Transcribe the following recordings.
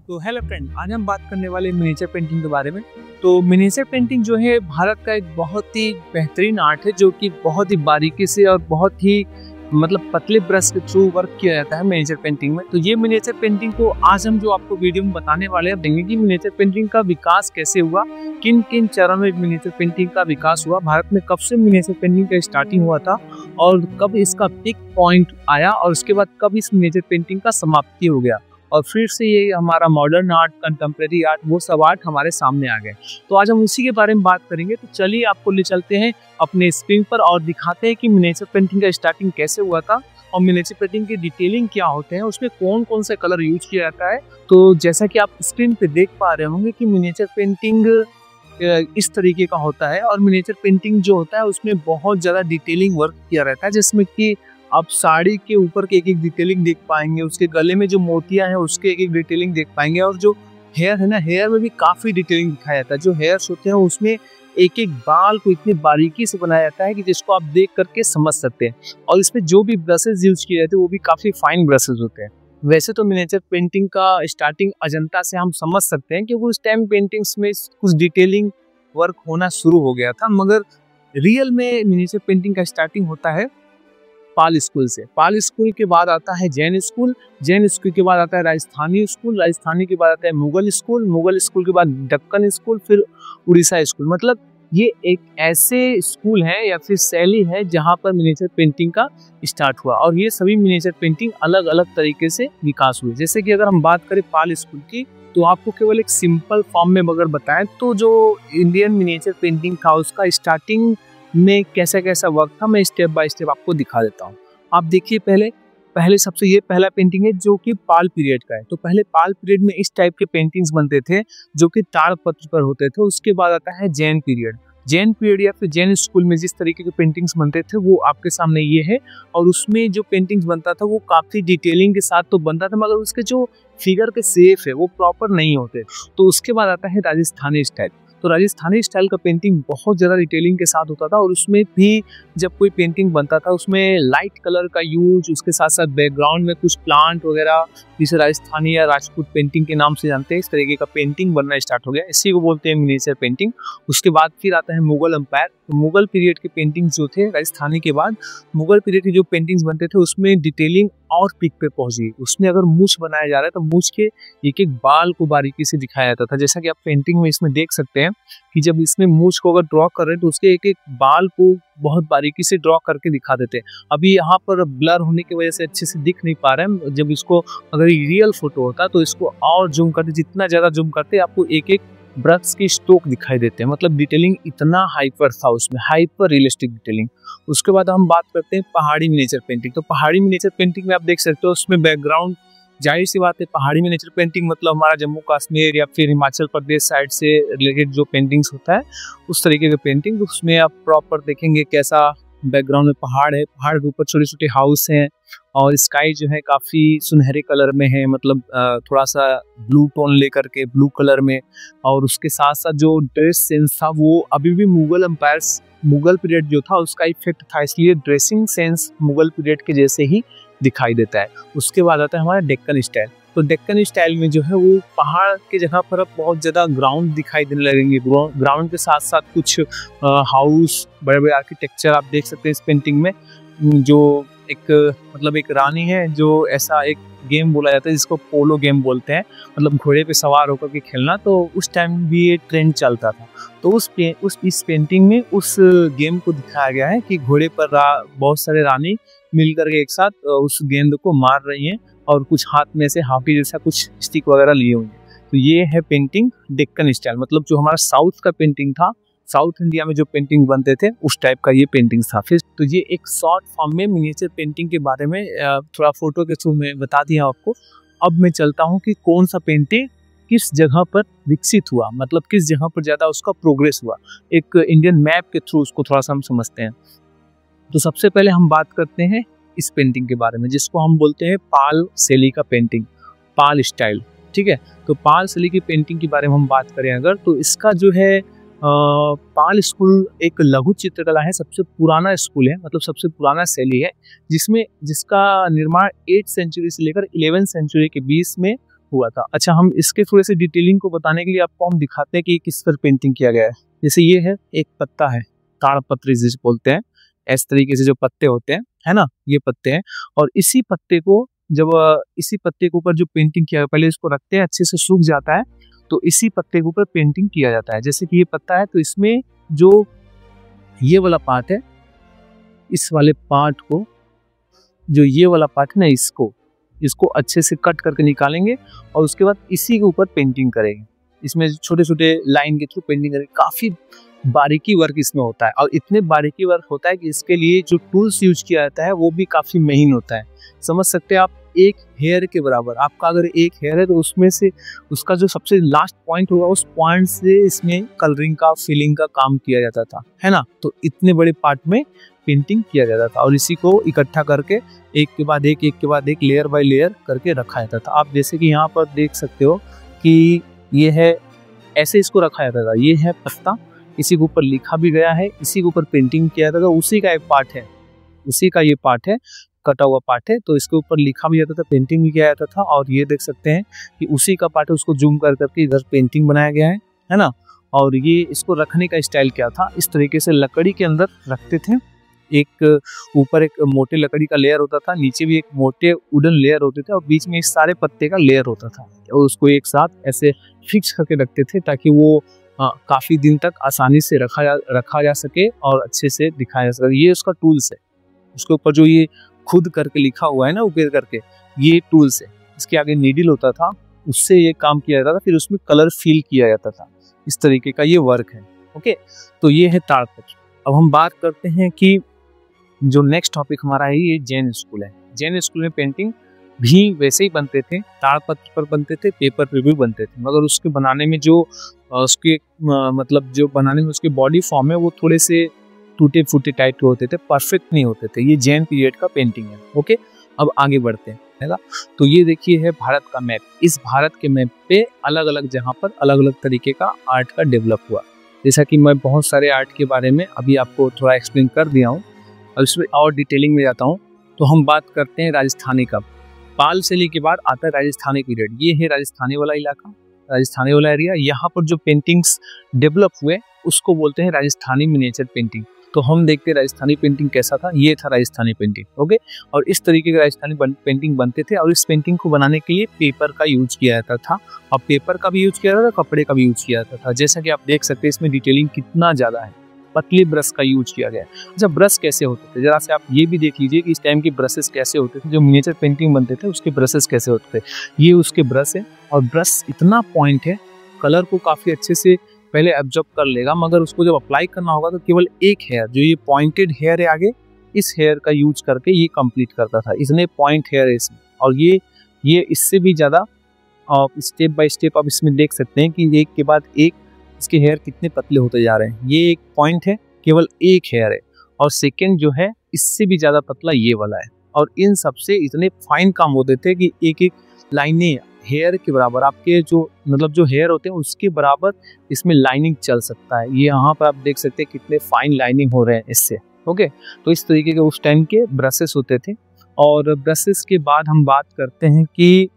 तो hello friend, आज हम बात करने वाले मिनिएचर पेंटिंग के बारे में। तो मिनिएचर पेंटिंग जो है भारत का एक बहुत ही बेहतरीन आर्ट है, जो कि बहुत ही बारीकी से और बहुत ही पतले ब्रश के थ्रू वर्क किया जाता है मिनिएचर पेंटिंग में। तो ये मिनिएचर पेंटिंग को आज हम जो आपको वीडियो में बताने वाले हैं, देखेंगे कि मिनिएचर पेंटिंग का विकास कैसे हुआ, किन किन चरणों में मिनिएचर पेंटिंग का विकास हुआ, भारत में कब से मिनिएचर पेंटिंग का स्टार्टिंग हुआ था और कब इसका पीक पॉइंट आया और उसके बाद कब इस मिनिएचर पेंटिंग का समाप्ति हो गया और फिर से ये हमारा मॉडर्न आर्ट, कंटेम्प्रेरी आर्ट, वो सब आर्ट हमारे सामने आ गए। तो आज हम उसी के बारे में बात करेंगे। तो चलिए आपको ले चलते हैं अपने स्क्रीन पर और दिखाते हैं कि मिनिएचर पेंटिंग का स्टार्टिंग कैसे हुआ था और मिनिएचर पेंटिंग की डिटेलिंग क्या होते हैं, उसमें कौन कौन से कलर यूज किया जाता है। तो जैसा कि आप स्क्रीन पे देख पा रहे होंगे कि मिनिएचर पेंटिंग इस तरीके का होता है और मिनिएचर पेंटिंग जो होता है उसमें बहुत ज़्यादा डिटेलिंग वर्क किया रहता है, जिसमें कि आप साड़ी के ऊपर के एक एक डिटेलिंग देख पाएंगे, उसके गले में जो मोतियां हैं उसके एक एक डिटेलिंग देख पाएंगे और जो हेयर है ना, हेयर में भी काफ़ी डिटेलिंग दिखाया जाता है। जो हेयर्स होते हैं उसमें एक एक बाल को इतनी बारीकी से बनाया जाता है कि जिसको आप देख करके समझ सकते हैं। और इसमें जो भी ब्रशेज यूज किए जाते हैं वो भी काफ़ी फाइन ब्रशेज होते हैं। वैसे तो मिनिएचर पेंटिंग का स्टार्टिंग अजंता से हम समझ सकते हैं, क्योंकि उस टाइम पेंटिंग्स में कुछ डिटेलिंग वर्क होना शुरू हो गया था, मगर रियल में मिनिएचर पेंटिंग का स्टार्टिंग होता है पाल स्कूल से। पाल स्कूल के बाद आता है जैन स्कूल, जैन स्कूल के बाद आता है राजस्थानी स्कूल, राजस्थानी के बाद आता है मुगल स्कूल, मुगल स्कूल के बाद दक्कन स्कूल, फिर उड़ीसा स्कूल। मतलब ये एक ऐसे स्कूल है या फिर शैली है जहाँ पर मिनिएचर पेंटिंग का स्टार्ट हुआ और ये सभी मिनिएचर पेंटिंग अलग अलग तरीके से विकास हुए। जैसे कि अगर हम बात करें पाल स्कूल की, तो आपको केवल एक सिंपल फॉर्म में अगर बताएं तो जो इंडियन मिनिएचर पेंटिंग था उसका स्टार्टिंग में कैसा कैसा वर्क था, मैं स्टेप बाय स्टेप आपको दिखा देता हूँ। आप देखिए, पहले सबसे ये पहला पेंटिंग है जो कि पाल पीरियड का है। तो पहले पाल पीरियड में इस टाइप के पेंटिंग्स बनते थे जो कि ताड़पत्र पर होते थे। उसके बाद आता है जैन पीरियड। जैन पीरियड या फिर जैन स्कूल में जिस तरीके के पेंटिंग्स बनते थे वो आपके सामने ये है, और उसमें जो पेंटिंग्स बनता था वो काफ़ी डिटेलिंग के साथ तो बनता था, मगर उसके जो फिगर के शेप है वो प्रॉपर नहीं होते। तो उसके बाद आता है राजस्थानी स्टाइल। तो राजस्थानी स्टाइल का पेंटिंग बहुत ज़्यादा डिटेलिंग के साथ होता था और उसमें भी जब कोई पेंटिंग बनता था उसमें लाइट कलर का यूज, उसके साथ साथ बैकग्राउंड में कुछ प्लांट वगैरह, जिसे राजस्थानी या राजपूत पेंटिंग के नाम से जानते हैं, इस तरीके का पेंटिंग बनना स्टार्ट हो गया। इसी को बोलते हैं मिनिएचर पेंटिंग। उसके बाद फिर आता है मुगल एम्पायर। तो मुगल पीरियड के पेंटिंग्स जो थे राजस्थानी के बाद, मुगल पीरियड के जो पेंटिंग्स बनते थे उसमें डिटेलिंग और पीक पे पहुंच गई। उसमें अगर मूछ बनाया जा रहा है तो मूछ के एक एक बाल को बारीकी से दिखाया जाता था। जैसा कि आप पेंटिंग में इसमें देख सकते हैं कि जब इसमें मूछ को अगर ड्रॉ कर रहे हैं तो उसके एक एक बाल को बहुत बारीकी से ड्रॉ करके दिखा देते हैं। अभी यहाँ पर ब्लर होने की वजह से अच्छे से दिख नहीं पा रहा है। जब इसको अगर रियल फोटो होता तो इसको और जूम करते, जितना ज़्यादा जूम करते आपको एक एक ब्रश की स्ट्रोक दिखाई देते हैं। मतलब डिटेलिंग इतना हाइपर था उसमें, हाइपर रियलिस्टिक डिटेलिंग। उसके बाद हम बात करते हैं पहाड़ी मिनिएचर पेंटिंग। तो पहाड़ी मिनिएचर पेंटिंग में आप देख सकते हो उसमें बैकग्राउंड, जाहिर सी बात है पहाड़ी मिनिएचर पेंटिंग मतलब हमारा जम्मू कश्मीर या फिर हिमाचल प्रदेश साइड से रिलेटेड जो पेंटिंग्स होता है उस तरीके के पेंटिंग। उसमें आप प्रॉपर देखेंगे कैसा बैकग्राउंड में पहाड़ है, पहाड़ के ऊपर छोटे छोटे हाउस हैं और स्काई जो है काफ़ी सुनहरे कलर में है, मतलब थोड़ा सा ब्लू टोन लेकर के ब्लू कलर में। और उसके साथ साथ जो ड्रेस सेंस था वो अभी भी मुगल पीरियड जो था उसका इफेक्ट था, इसलिए ड्रेसिंग सेंस मुगल पीरियड के जैसे ही दिखाई देता है। उसके बाद आता है हमारा डेक्कन स्टाइल। तो डेक्कन स्टाइल में जो है वो पहाड़ की जगह पर अब बहुत ज़्यादा ग्राउंड दिखाई देने लगेंगे। ग्राउंड के साथ साथ कुछ हाउस, बड़े बड़े आर्किटेक्चर आप देख सकते हैं इस पेंटिंग में। जो एक रानी है, जो ऐसा एक गेम बोला जाता है जिसको पोलो गेम बोलते हैं, मतलब घोड़े पे सवार होकर के खेलना। तो उस टाइम भी ये ट्रेंड चलता था। तो इस पेंटिंग में उस गेम को दिखाया गया है कि घोड़े पर बहुत सारे रानी मिलकर के एक साथ उस गेंद को मार रही हैं और कुछ हाथ में से हाथी जैसा कुछ स्टिक वगैरह लिए हुए हैं। तो ये है पेंटिंग डेक्कन स्टाइल, मतलब जो हमारा साउथ का पेंटिंग था, साउथ इंडिया में जो पेंटिंग बनते थे उस टाइप का ये पेंटिंग था। फिर तो ये एक शॉर्ट फॉर्म में मिनिएचर पेंटिंग के बारे में थोड़ा फोटो के थ्रू में बता दिया आपको। अब मैं चलता हूँ कि कौन सा पेंटिंग किस जगह पर विकसित हुआ, मतलब किस जगह पर ज़्यादा उसका प्रोग्रेस हुआ। एक इंडियन मैप के थ्रू उसको थोड़ा सा हम समझते हैं। तो सबसे पहले हम बात करते हैं इस पेंटिंग के बारे में, जिसको हम बोलते हैं पाल शैली का पेंटिंग, पाल स्टाइल। ठीक है, तो पाल शैली की पेंटिंग के बारे में हम बात करें अगर, तो इसका जो है पाल स्कूल एक लघु चित्रकला है, सबसे पुराना स्कूल है, मतलब सबसे पुराना शैली है जिसका निर्माण 8th सेंचुरी से लेकर 11th सेंचुरी के बीच में हुआ था। अच्छा, हम इसके थोड़े से डिटेलिंग को बताने के लिए आपको हम दिखाते हैं कि किस पर पेंटिंग किया गया है। जैसे ये है एक पत्ता है, ताड़पत्री जिसे बोलते हैं, इस तरीके से जो पत्ते होते हैं, है ना, ये पत्ते हैं। और इसी पत्ते को जब इसी पत्ते के ऊपर जो पेंटिंग किया है, पहले इसको रखते हैं, अच्छे से सूख जाता है, तो इसी पत्ते के ऊपर पेंटिंग किया जाता है। जैसे कि ये पत्ता है, तो इसमें जो ये वाला पार्ट है, इस वाले पार्ट को, जो ये वाला पार्ट है ना, इसको अच्छे से कट करके निकालेंगे और उसके बाद इसी के ऊपर पेंटिंग करेंगे। इसमें छोटे छोटे लाइन के थ्रू पेंटिंग करेंगे। काफी बारीकी वर्क इसमें होता है, और इतने बारीकी वर्क होता है कि इसके लिए जो टूल्स यूज किया जाता है वो भी काफी महीन होता है। समझ सकते हैं आप, एक हेयर के बराबर। आपका अगर एक हेयर है तो उसमें से उसका जो सबसे लास्ट पॉइंट होगा, उस पॉइंट से इसमें कलरिंग का, फिलिंग का काम किया जाता था, है ना। तो इतने बड़े पार्ट में पेंटिंग किया जाता था और इसी को इकट्ठा करके एक के बाद एक लेयर बाय लेयर करके रखा जाता था। आप जैसे कि यहाँ पर देख सकते हो कि ये है, ऐसे इसको रखा जाता था। ये है पत्ता, इसी के ऊपर लिखा भी गया है, इसी के ऊपर पेंटिंग किया जाता था। उसी का एक पार्ट है, उसी का ये पार्ट है, कटा हुआ पार्ट है, तो इसके ऊपर लिखा भी जाता था, पेंटिंग भी किया जाता था। और ये देख सकते हैं कि उसी का पार्ट है, उसको जूम कर करके इधर पेंटिंग बनाया गया है ना। और ये इसको रखने का स्टाइल क्या था, इस तरीके से लकड़ी के अंदर रखते थे। एक ऊपर एक मोटे लकड़ी का लेयर होता था, नीचे भी एक मोटे वुडन लेयर होते थे, और बीच में इस सारे पत्ते का लेयर होता था, और उसको एक साथ ऐसे फिक्स करके रखते थे ताकि वो काफी दिन तक आसानी से रखा जा सके और अच्छे से दिखाया जा सके। ये उसका टूल्स है। उसके ऊपर जो ये खुद करके लिखा हुआ है ना, ऊपर करके, ये टूल्स है। इसके आगे नीडल होता था, उससे ये काम किया जाता था, फिर उसमें कलर फिल किया जाता था। इस तरीके का ये वर्क है। ओके, तो ये है ताड़पत्र। अब हम बात करते हैं कि जो नेक्स्ट टॉपिक हमारा है, ये जैन स्कूल है। जैन स्कूल में पेंटिंग भी वैसे ही बनते थे, ताड़पत्र पर बनते थे, पेपर पर भी बनते थे, मगर उसके बनाने में जो उसके मतलब जो बनाने में उसके बॉडी फॉर्म है वो थोड़े से टूटे फूटे टाइप होते थे, परफेक्ट नहीं होते थे। ये जैन पीरियड का पेंटिंग है। ओके, अब आगे बढ़ते हैं, है ना। तो ये देखिए है भारत का मैप। इस भारत के मैप पे अलग अलग जगह पर अलग अलग तरीके का आर्ट का डेवलप हुआ। जैसा कि मैं बहुत सारे आर्ट के बारे में अभी आपको थोड़ा एक्सप्लेन कर दिया हूँ, अब इसमें और डिटेलिंग में जाता हूँ। तो हम बात करते हैं राजस्थानी का। पाल शैली के बाद आता है राजस्थानी पीरियड। ये है राजस्थानी वाला इलाका, राजस्थानी वाला एरिया। यहाँ पर जो पेंटिंग्स डेवलप हुए उसको बोलते हैं राजस्थानी मिनिएचर पेंटिंग। तो हम देखते हैं राजस्थानी पेंटिंग कैसा था। ये था राजस्थानी पेंटिंग। ओके, और इस तरीके के राजस्थानी पेंटिंग बनते थे, और इस पेंटिंग को बनाने के लिए पेपर का यूज किया जाता था, और पेपर का भी यूज किया जाता था, कपड़े का भी यूज किया जाता था। जैसा कि आप देख सकते हैं इसमें डिटेलिंग कितना ज्यादा है। पतले ब्रश का यूज किया गया है। अच्छा, ब्रश कैसे होते थे, जरा से आप ये भी देख लीजिए कि इस टाइम के ब्रशेस कैसे होते थे। जो मिनिएचर पेंटिंग बनते थे उसके ब्रशेस कैसे होते थे। ये उसके ब्रश है, और ब्रश इतना पॉइंट है, कलर को काफी अच्छे से पहले एब्जॉर्ब कर लेगा, मगर उसको जब अप्लाई करना होगा तो केवल एक हेयर, जो ये पॉइंटेड हेयर है आगे, इस हेयर का यूज करके ये कंप्लीट करता था। इसने पॉइंट हेयर है इसमें, और ये इससे भी ज्यादा स्टेप बाय स्टेप आप इसमें देख सकते हैं कि एक के बाद एक इसके हेयर कितने पतले होते जा रहे हैं। ये एक पॉइंट है, केवल एक हेयर है, और सेकंड जो है इससे भी ज्यादा पतला ये वाला है। और इन सबसे इतने फाइन काम होते थे कि एक एक लाइनें हेयर के बराबर, आपके जो मतलब जो हेयर होते हैं उसके बराबर इसमें लाइनिंग चल सकता है। ये यहाँ पर आप देख सकते हैं कितने फाइन लाइनिंग हो रहे हैं इससे। ओके, तो इस तरीके के उस टाइम के ब्रशेस होते थे। और ब्रशेस के बाद हम बात करते हैं कि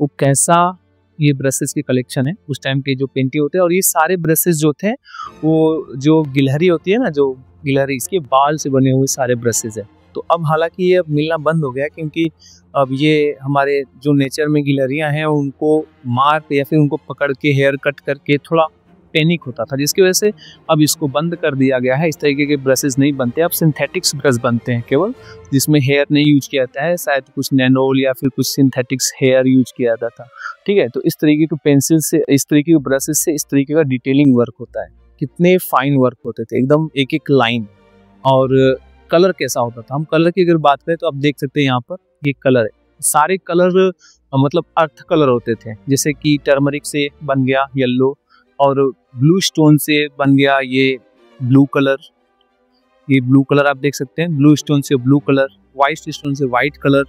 वो कैसा ये ब्रशेस की कलेक्शन है उस टाइम के जो पेंटिंग होते हैं। और ये सारे ब्रशेस जो थे वो जो गिलहरी होती है ना, जो गिलहरी, इसके बाल से बने हुए सारे ब्रशेस है। तो अब हालांकि ये अब मिलना बंद हो गया, क्योंकि अब ये हमारे जो नेचर में गिलहरियां हैं उनको मार के या फिर उनको पकड़ के हेयर कट करके थोड़ा पैनिक होता था, जिसकी वजह से अब इसको बंद कर दिया गया है। इस तरीके के ब्रशेस नहीं बनते, अब सिंथेटिक्स ब्रश बनते हैं केवल, जिसमें हेयर नहीं यूज किया जाता है, शायद कुछ नैनोल या फिर कुछ सिंथेटिक्स हेयर यूज किया जाता था। ठीक है, तो इस तरीके के पेंसिल से, इस तरीके के ब्रशेस से इस तरीके का डिटेलिंग वर्क होता है। कितने फाइन वर्क होते थे, एकदम एक एक लाइन। और कलर कैसा होता था, हम कलर की अगर बात करें तो आप देख सकते हैं यहाँ पर ये कलर है, सारे कलर मतलब अर्थ कलर होते थे। जैसे कि टर्मरिक से बन गया येलो, और ब्लू स्टोन से बन गया ये ब्लू कलर। ये ब्लू कलर आप देख सकते हैं, ब्लू स्टोन से ब्लू कलर, व्हाइट स्टोन से व्हाइट कलर,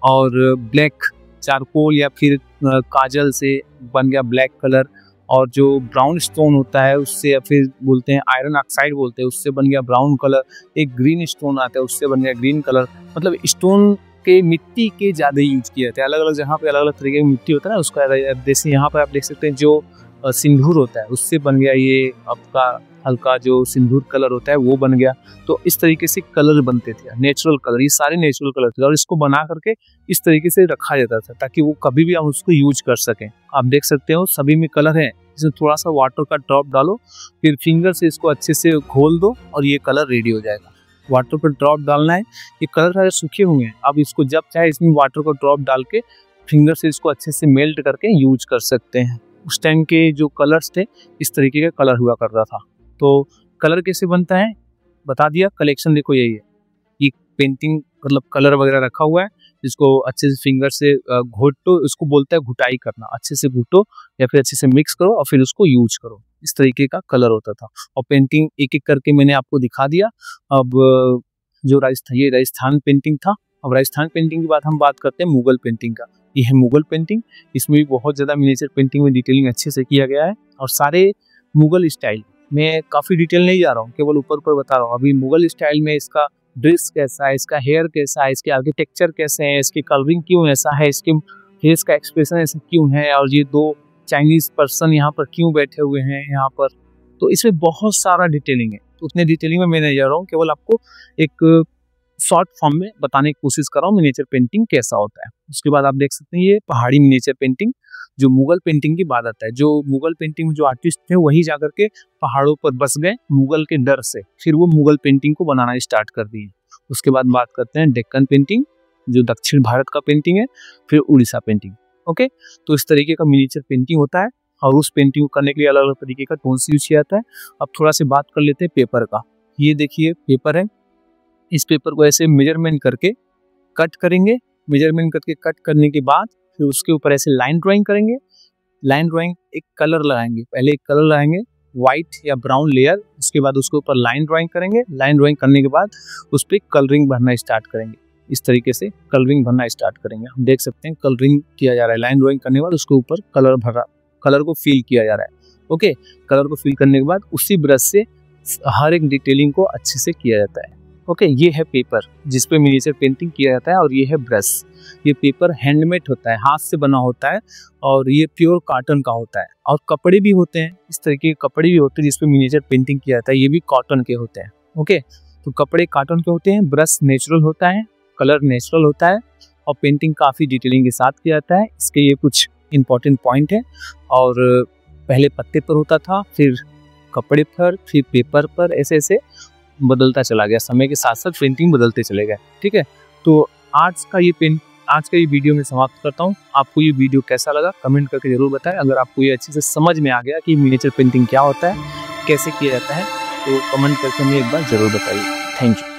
और ब्लैक चारकोल या फिर काजल से बन गया ब्लैक कलर, और जो ब्राउन स्टोन होता है उससे, या फिर बोलते हैं आयरन ऑक्साइड बोलते हैं, उससे बन गया ब्राउन कलर। एक ग्रीन स्टोन आता है उससे बन गया ग्रीन कलर। मतलब स्टोन के मिट्टी के ज़्यादा यूज किए जाते हैं। अलग अलग जहाँ पे अलग अलग तरीके की मिट्टी होता है ना, उसका जैसे यहाँ पर आप देख सकते हैं जो सिंदूर होता है उससे बन गया ये आपका हल्का जो सिंदूर कलर होता है वो बन गया। तो इस तरीके से कलर बनते थे, नेचुरल कलर, ये सारे नेचुरल कलर थे और इसको बना करके इस तरीके से रखा जाता था ताकि वो कभी भी हम उसको यूज कर सकें। आप देख सकते हो सभी में कलर है, इसमें थोड़ा सा वाटर का ड्रॉप डालो, फिर फिंगर से इसको अच्छे से घोल दो और ये कलर रेडी हो जाएगा। वाटर पर ड्रॉप डालना है, ये कलर सारे सूखे हुए हैं, अब इसको जब चाहे इसमें वाटर का ड्रॉप डाल के फिंगर से इसको अच्छे से मेल्ट करके यूज कर सकते हैं। उस टाइम के जो कलर्स थे इस तरीके का कलर हुआ करता था। तो कलर कैसे बनता है बता दिया, कलेक्शन देखो यही है, ये पेंटिंग मतलब कलर वगैरह रखा हुआ है, इसको अच्छे से फिंगर से घोटो, इसको बोलता है घुटाई करना, अच्छे से घुटो या फिर अच्छे से मिक्स करो और फिर उसको यूज करो। इस तरीके का कलर होता था और पेंटिंग एक एक करके मैंने आपको दिखा दिया। अब जो ये राजस्थान पेंटिंग था। अब राजस्थान पेंटिंग की हम बात करते हैं मुगल पेंटिंग का। ये है मुगल पेंटिंग, इसमें भी बहुत ज़्यादा मिनिएचर पेंटिंग में डिटेलिंग अच्छे से किया गया है और सारे मुगल स्टाइल में, काफ़ी डिटेल नहीं जा रहा हूँ, केवल ऊपर ऊपर बता रहा हूँ। अभी मुगल स्टाइल में इसका ड्रेस कैसा है, इसका हेयर कैसा है, इसके आर्किटेक्चर कैसे हैं, इसकी कलरिंग क्यों ऐसा है, इसके फेस का एक्सप्रेशन ऐसा क्यों है और ये दो चाइनीज पर्सन यहाँ पर क्यों बैठे हुए हैं यहाँ पर, तो इसमें बहुत सारा डिटेलिंग है। तो उतने डिटेलिंग में मैं नहीं जा रहा हूँ, केवल आपको एक शॉर्ट फॉर्म में बताने की कोशिश कर रहा हूँ मिनिएचर पेंटिंग कैसा होता है। उसके बाद आप देख सकते हैं ये पहाड़ी मिनिएचर पेंटिंग, जो मुगल पेंटिंग की बात आता है। जो मुगल पेंटिंग में जो आर्टिस्ट थे वही जाकर के पहाड़ों पर बस गए मुगल के डर से, फिर वो मुगल पेंटिंग को बनाना स्टार्ट कर दिए। उसके बाद बात करते हैं डेक्कन पेंटिंग, जो दक्षिण भारत का पेंटिंग है, फिर उड़ीसा पेंटिंग। ओके, तो इस तरीके का मिनिएचर पेंटिंग होता है और उस पेंटिंग को करने के लिए अलग अलग तरीके का टूल्स यूज किया जाता है। अब थोड़ा सा बात कर लेते हैं पेपर का। ये देखिए पेपर है, इस पेपर को ऐसे मेजरमेंट करके कट करेंगे, मेजरमेंट करके कट करने के बाद फिर उसके ऊपर ऐसे लाइन ड्राइंग करेंगे। लाइन ड्राइंग एक कलर लगाएंगे, पहले एक कलर लगाएंगे व्हाइट या ब्राउन लेयर, उसके बाद उसके ऊपर लाइन ड्राइंग करेंगे। लाइन ड्राइंग करने के बाद उस पर कलरिंग भरना स्टार्ट करेंगे। इस तरीके से कलरिंग भरना स्टार्ट करेंगे। हम देख सकते हैं कलरिंग किया जा रहा है, लाइन ड्राइंग करने के बाद उसके ऊपर कलर को फिल किया जा रहा है। ओके, कलर को फिल करने के बाद उसी ब्रश से हर एक डिटेलिंग को अच्छे से किया जाता है। ओके, ये है पेपर जिसपे मिनिएचर पेंटिंग किया जाता है और ये है ब्रश। ये पेपर हैंडमेड होता है, हाथ से बना होता है और ये प्योर कॉटन का होता है। और कपड़े भी होते हैं, इस तरीके के कपड़े भी होते हैं जिसपे मिनिएचर पेंटिंग किया जाता है, ये भी कॉटन के होते हैं। ओके, तो कपड़े कॉटन के होते हैं, ब्रश नेचुरल होता है, कलर नेचुरल होता है और पेंटिंग काफ़ी डिटेलिंग के साथ किया जाता है। इसके ये कुछ इंपॉर्टेंट पॉइंट है। और पहले पत्ते पर होता था, फिर कपड़े पर, फिर पेपर पर, ऐसे ऐसे बदलता चला गया, समय के साथ साथ पेंटिंग बदलते चले गए। ठीक है, तो आज का ये वीडियो में समाप्त करता हूँ। आपको ये वीडियो कैसा लगा कमेंट करके जरूर बताएं। अगर आपको ये अच्छे से समझ में आ गया कि मिनिएचर पेंटिंग क्या होता है, कैसे किया जाता है, तो कमेंट करके हमें एक बार जरूर बताइए। Thank you.